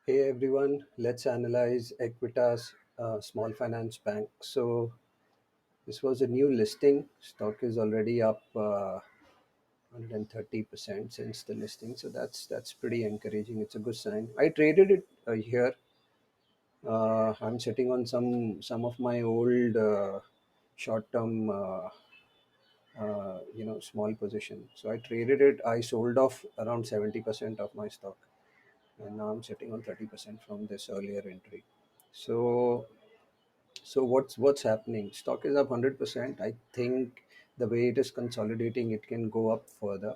Hey everyone, let's analyze Equitas Small Finance Bank. So this was a new listing. Stock is already up 130% since the listing. So that's pretty encouraging. It's a good sign. I traded it here. I'm sitting on some of my old short-term small position. So I traded it. I sold off around 70% of my stock, and now I'm sitting on 30% from this earlier entry. So what's happening? Stock is up 100%. I think the way it is consolidating, it can go up further.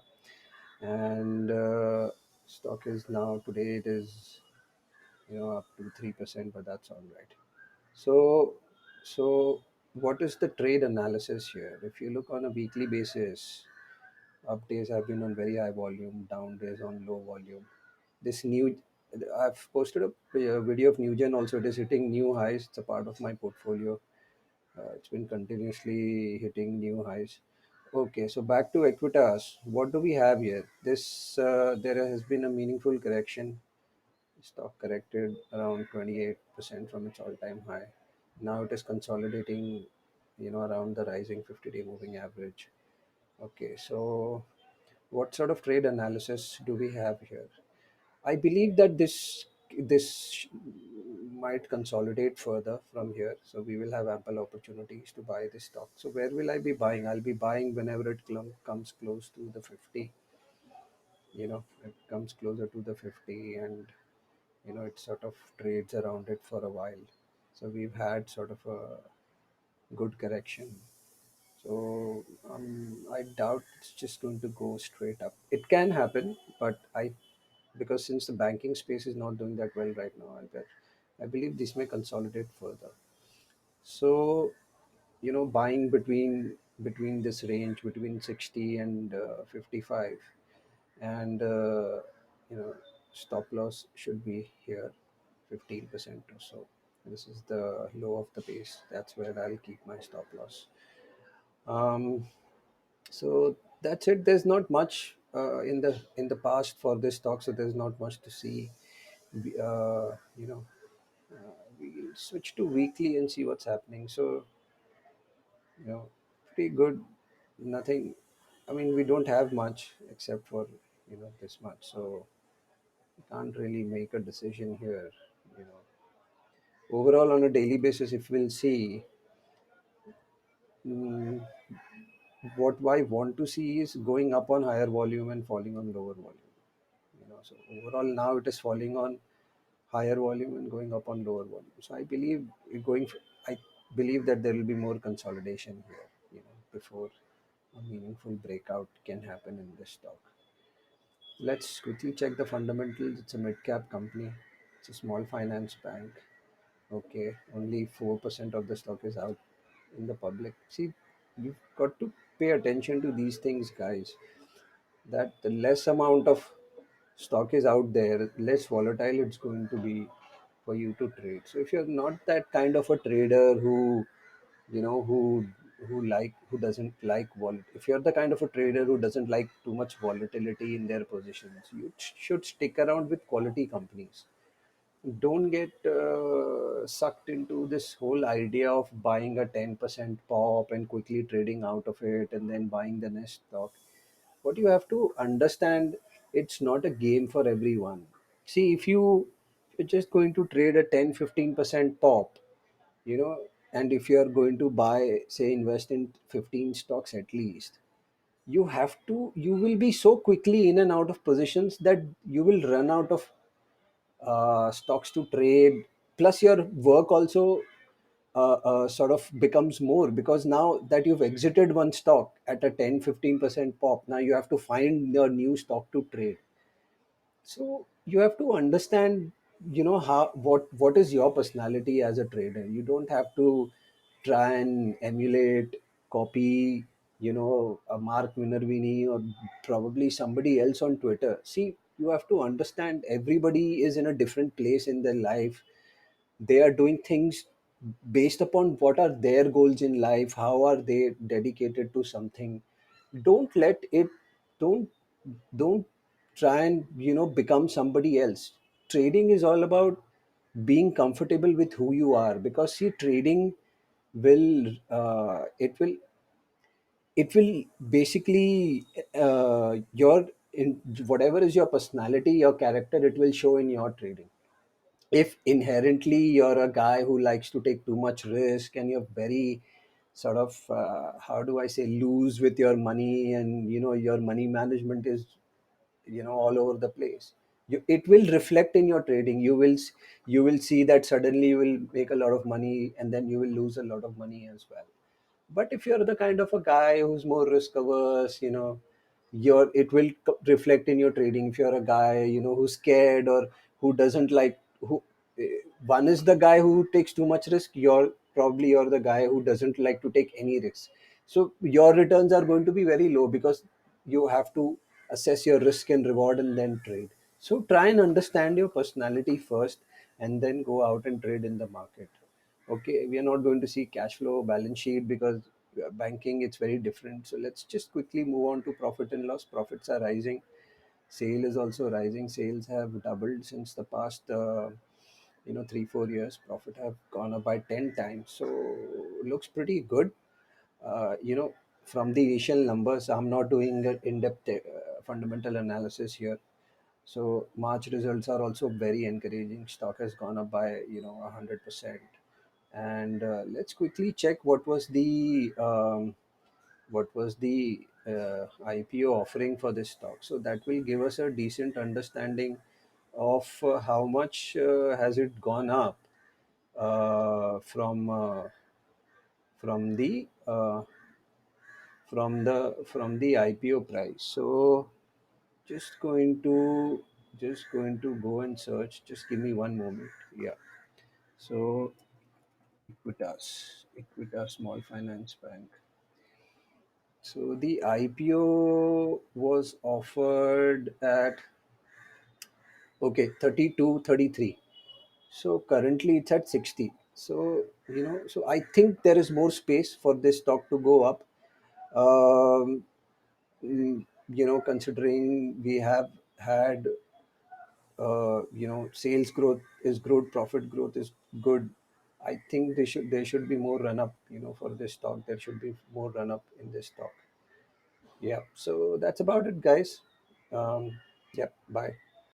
And stock is now today it is up to 3%, but that's all right. So so what is the trade analysis here? If you look on a weekly basis, up days have been on very high volume, down days on low volume. This new, I've posted a video of Newgen also. It is hitting new highs. It's a part of my portfolio. It's been continuously hitting new highs. Okay, so back to Equitas. What do we have here? There has been a meaningful correction. Stock corrected around 28% from its all-time high. Now it is consolidating, around the rising 50-day moving average. Okay, so what sort of trade analysis do we have here? I believe that this might consolidate further from here, so we will have ample opportunities to buy this stock. So where will I be buying? I'll be buying whenever it comes close to the 50. It comes closer to the 50, and it sort of trades around it for a while. So we've had sort of a good correction. So I doubt it's just going to go straight up. It can happen, but because since the banking space is not doing that well right now, I believe this may consolidate further. So buying between this range between 60 and 55, and stop loss should be here 15% or so. This is the low of the base. That's where I'll keep my stop loss. Um, so that's it. There's not much in the past for this stock, so there's not much to see. We- Uh, you know, we'll switch to weekly and see what's happening. So pretty good. Nothing. I mean, we don't have much except for this much, so we can't really make a decision here. You know, Overall on a daily basis, if we'll see, mm, what I want to see is going up on higher volume and falling on lower volume. So overall now it is falling on higher volume and going up on lower volume. So I believe that there will be more consolidation here, before a meaningful breakout can happen in this stock. Let's quickly check the fundamentals. It's a mid cap company. It's a small finance bank. Okay, only 4% of the stock is out in the public. See, you've got to pay attention to these things, guys. That the less amount of stock is out there, less volatile it's going to be for you to trade. So if you're not that kind of a trader who, you know, who doesn't like if you're the kind of a trader who doesn't like too much volatility in their positions, you should stick around with quality companies. Don't get sucked into this whole idea of buying a 10% pop and quickly trading out of it and then buying the next stock. What you have to understand, it's not a game for everyone. See, if you're just going to trade a 10-15% pop, and if you're going to buy, say, invest in 15 stocks at least, you will be so quickly in and out of positions that you will run out of stocks to trade. Plus your work also sort of becomes more, because now that you've exited one stock at a 10-15% pop, now you have to find your new stock to trade. So you have to understand, how what is your personality as a trader. You don't have to try and emulate, copy, a Mark Minervini or probably somebody else on Twitter. See, you have to understand everybody is in a different place in their life. They are doing things based upon what are their goals in life, how are they dedicated to something. Don't let it don't don't try and become somebody else. trading is all about being comfortable with who you are, because see, trading will it will basically your in whatever is your personality, your character, it will show in your trading. If inherently you're a guy who likes to take too much risk, and you're very sort of how do I say, loose with your money, and your money management is all over the place, it will reflect in your trading. You will see that suddenly you will make a lot of money, and then you will lose a lot of money as well. But if you're the kind of a guy who's more risk averse, it will reflect in your trading. If you're a guy, who's scared, or who doesn't like, who one is the guy who takes too much risk. You're the guy who doesn't like to take any risk. So your returns are going to be very low, because you have to assess your risk and reward and then trade. So try and understand your personality first, and then go out and trade in the market. Okay, we are not going to see cash flow, balance sheet, because banking, it's very different. So let's just quickly move on to profit and loss. Profits are rising, sale is also rising. Sales have doubled since the past 3-4 years. Profit have gone up by 10 times, so looks pretty good. uh, you know from the initial numbers, I'm not doing an in-depth fundamental analysis here. So March results are also very encouraging. Stock has gone up by 100%. And let's quickly check what was the IPO offering for this stock. So that will give us a decent understanding of how much has it gone up from the IPO price. So just going to go and search. Just give me one moment. Yeah. So Equitas Small Finance Bank. So the IPO was offered at, okay, 32, 33. So currently it's at 60. So I think there is more space for this stock to go up. Um, Considering we have had sales growth is good, profit growth is good. I think there should be more run up, for this stock. There should be more run up in this stock. Yeah, so that's about it, guys. Yep, bye.